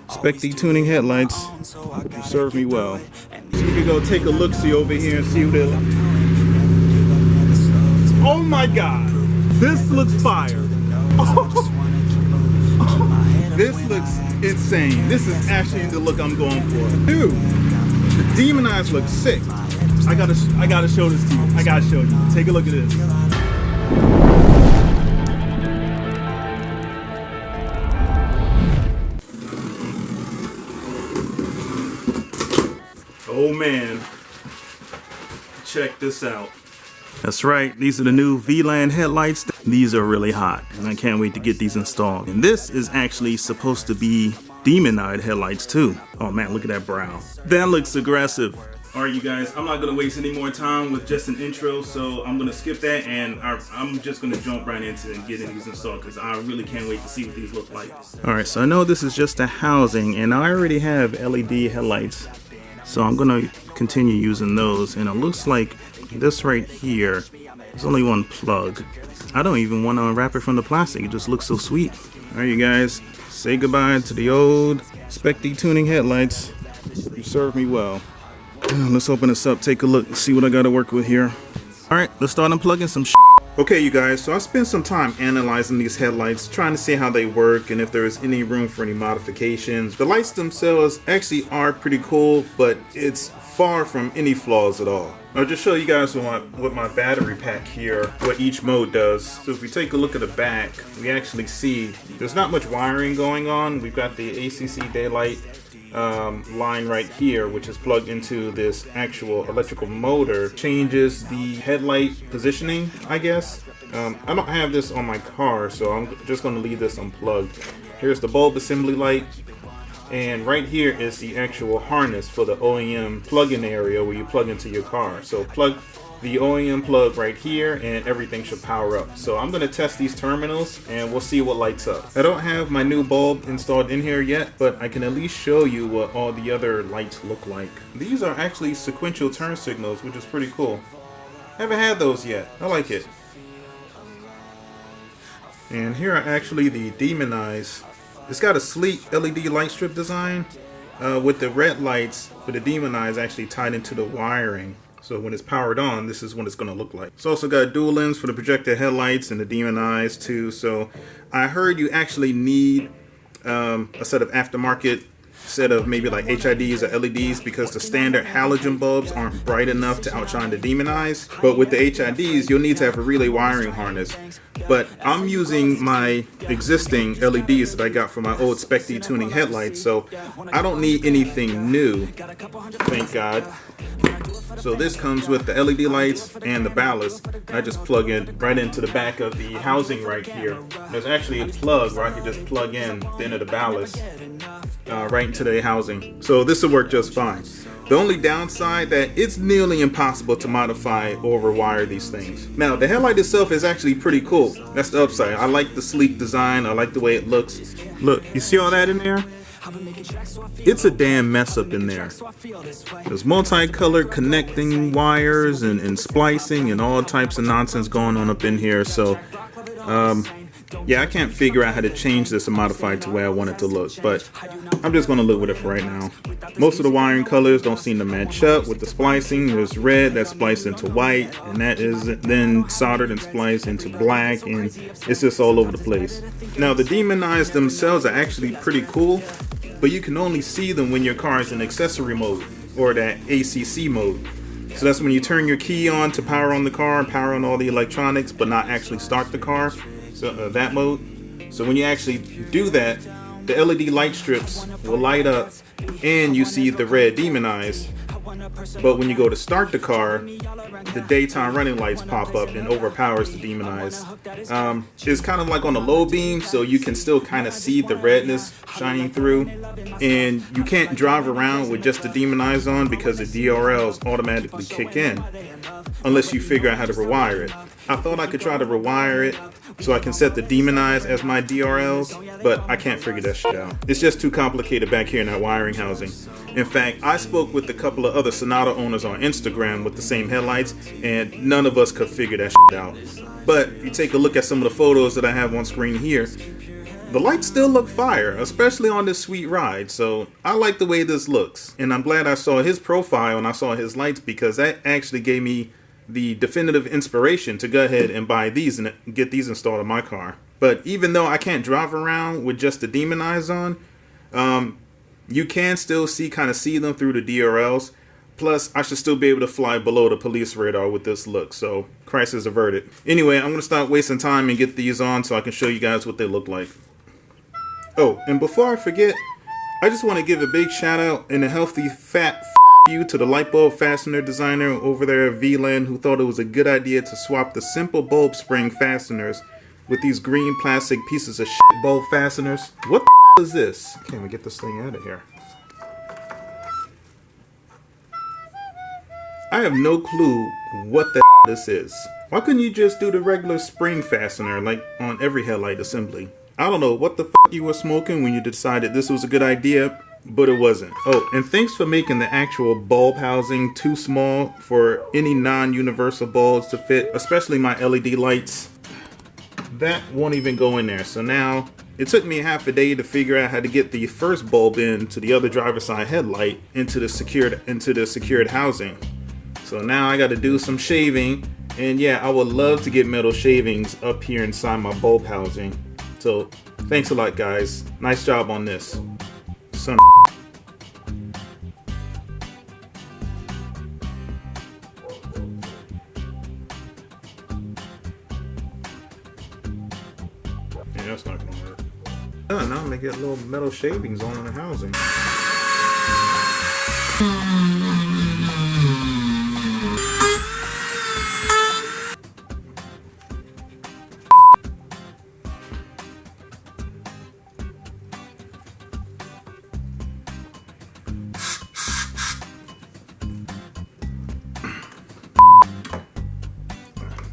Specty tuning headlights. You serve me well. So we can go take a look-see over here and see what they're like. Oh my god! This looks fire! This looks insane. This is actually the look I'm going for. Dude, the demon eyes look sick. I gotta show this to you. I gotta show you. Take a look at this. Oh man, check this out. That's right, these are the new Vland headlights. These are really hot, and I can't wait to get these installed. And this is actually supposed to be demon-eyed headlights too. Oh man, look at that brow. That looks aggressive. All right, you guys, I'm not gonna waste any more time with just an intro, so I'm gonna skip that, and I'm just gonna jump right into and getting these installed because I really can't wait to see what these look like. All right, so I know this is just a housing, and I already have LED headlights. So I'm gonna continue using those, and it looks like this right here, there's only one plug. I don't even want to unwrap it from the plastic, it just looks so sweet. Alright you guys, say goodbye to the old Specty tuning headlights. You served me well. Let's open this up, take a look, see what I gotta work with here. Alright, let's start unplugging some shit. Okay you guys, so I spent some time analyzing these headlights, trying to see how they work and if there is any room for any modifications. The lights themselves actually are pretty cool, but it's far from any flaws at all. I'll just show you guys what my battery pack here, what each mode does. So if we take a look at the back, we actually see there's not much wiring going on. We've got the ACC daylight line right here, which is plugged into this actual electrical motor. Changes the headlight positioning, I guess. I don't have this on my car, so I'm just going to leave this unplugged. Here's the bulb assembly light, and right here is the actual harness for the OEM plug-in area where you plug into your car. So plug the OEM plug right here and everything should power up. So I'm going to test these terminals and we'll see what lights up. I don't have my new bulb installed in here yet, but I can at least show you what all the other lights look like. These are actually sequential turn signals, which is pretty cool. Haven't had those yet. I like it. And here are actually the demon eyes. It's got a sleek LED light strip design with the red lights for the demon eyes actually tied into the wiring. So when it's powered on, this is what it's going to look like. It's also got dual lens for the projected headlights and the demon eyes too. So I heard you actually need a set of aftermarket set of maybe like HIDs or LEDs because the standard halogen bulbs aren't bright enough to outshine the demon eyes. But with the HIDs, you'll need to have a relay wiring harness. But I'm using my existing LEDs that I got from my old Specty tuning headlights, so I don't need anything new, thank God. So this comes with the LED lights and the ballast. I just plug it right into the back of the housing right here. There's actually a plug where I can just plug in the end of the ballast right into the housing. So this will work just fine. The only downside that it's nearly impossible to modify or rewire these things. Now the headlight itself is actually pretty cool. That's the upside. I like the sleek design. I like the way it looks. Look, you see all that in there? It's a damn mess up in there. There's multicolored connecting wires and splicing and all types of nonsense going on up in here. So yeah, I can't figure out how to change this and modify it to the way I want it to look, but I'm just going to live with it for right now. Most of the wiring colors don't seem to match up with the splicing. There's red that's spliced into white, and that is then soldered and spliced into black, and it's just all over the place. Now the demon eyes themselves are actually pretty cool, but you can only see them when your car is in accessory mode or that ACC mode. So that's when you turn your key on to power on the car, power on all the electronics, but not actually start the car. So that mode. So when you actually do that, the LED light strips will light up and you see the red demon eyes. But when you go to start the car, the daytime running lights pop up and overpowers the demon eyes. It's kind of like on a low beam, so you can still kind of see the redness shining through. And you can't drive around with just the demon eyes on because the DRLs automatically kick in unless you figure out how to rewire it. I thought I could try to rewire it so I can set the demon eyes as my DRLs, but I can't figure that shit out. It's just too complicated back here in that wiring housing. In fact, I spoke with a couple of other Sonata owners on Instagram with the same headlights, and none of us could figure that shit out. But if you take a look at some of the photos that I have on screen here, The lights still look fire, especially on this sweet ride, so I like the way this looks. And I'm glad I saw his profile and I saw his lights, because that actually gave me the definitive inspiration to go ahead and buy these and get these installed in my car. But even though I can't drive around with just the Demon Eyes on, you can still see them through the DRLs. Plus, I should still be able to fly below the police radar with this look, so crisis averted. Anyway, I'm going to stop wasting time and get these on so I can show you guys what they look like. Oh, and before I forget, I just want to give a big shout out and a healthy fat you to the light bulb fastener designer over there at Vland, who thought it was a good idea to swap the simple bulb spring fasteners with these green plastic pieces of shit bulb fasteners. What the is this? Can't even get this thing out of here. I have no clue what the this is. Why couldn't you just do the regular spring fastener like on every headlight assembly? I don't know what the you were smoking when you decided this was a good idea, but it wasn't. Oh, and thanks for making the actual bulb housing too small for any non-universal bulbs to fit, especially my LED lights. That won't even go in there. So now it took me half a day to figure out how to get the first bulb into the other driver's side headlight into the secured housing. So now I got to do some shaving, and yeah, I would love to get metal shavings up here inside my bulb housing. So thanks a lot, guys. Nice job on this. Son of yeah, that's not gonna work. Oh, now I'm gonna get little metal shavings on the housing.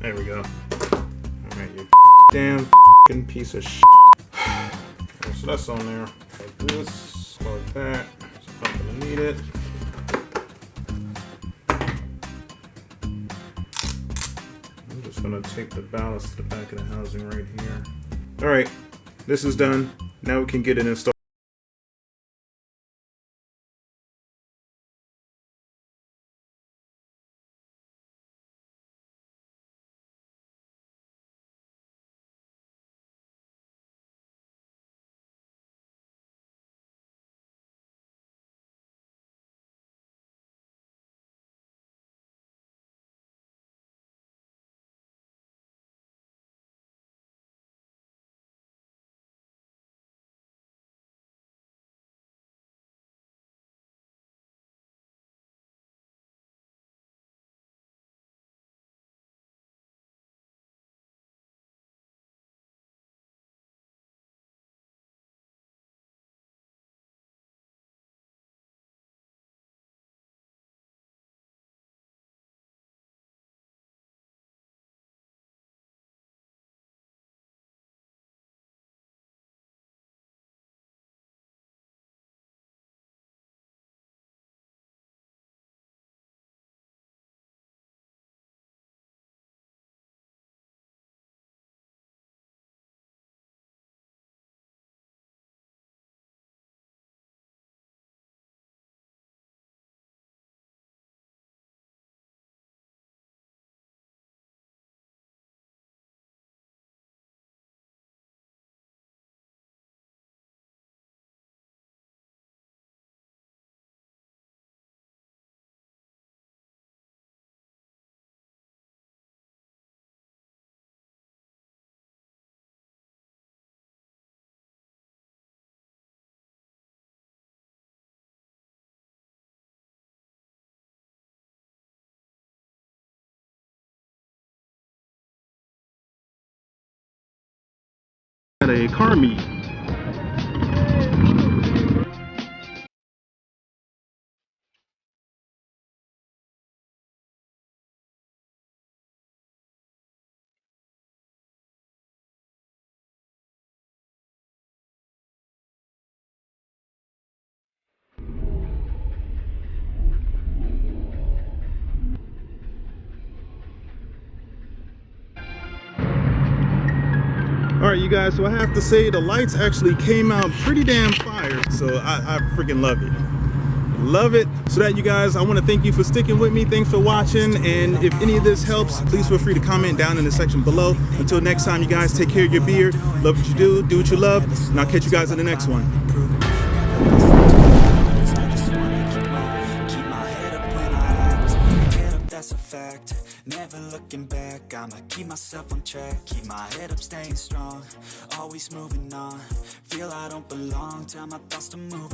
There we go. Alright, you damn f***ing piece of shit. So that's on there. Like this, like that. So I'm not gonna need it. I'm just gonna take the ballast to the back of the housing right here. Alright, this is done. Now we can get it installed. At a car meet. Alright, you guys, so I have to say the lights actually came out pretty damn fire. So I freaking love it. Love it. So that, you guys, I want to thank you for sticking with me. Thanks for watching, and if any of this helps, please feel free to comment down in the section below. Until next time, you guys, take care of your beard, love what you do what you love, and I'll catch you guys in the next one. That's a fact, never looking back. I'ma keep myself on track, keep my head up, staying strong, always moving on. Feel I don't belong, tell my thoughts to move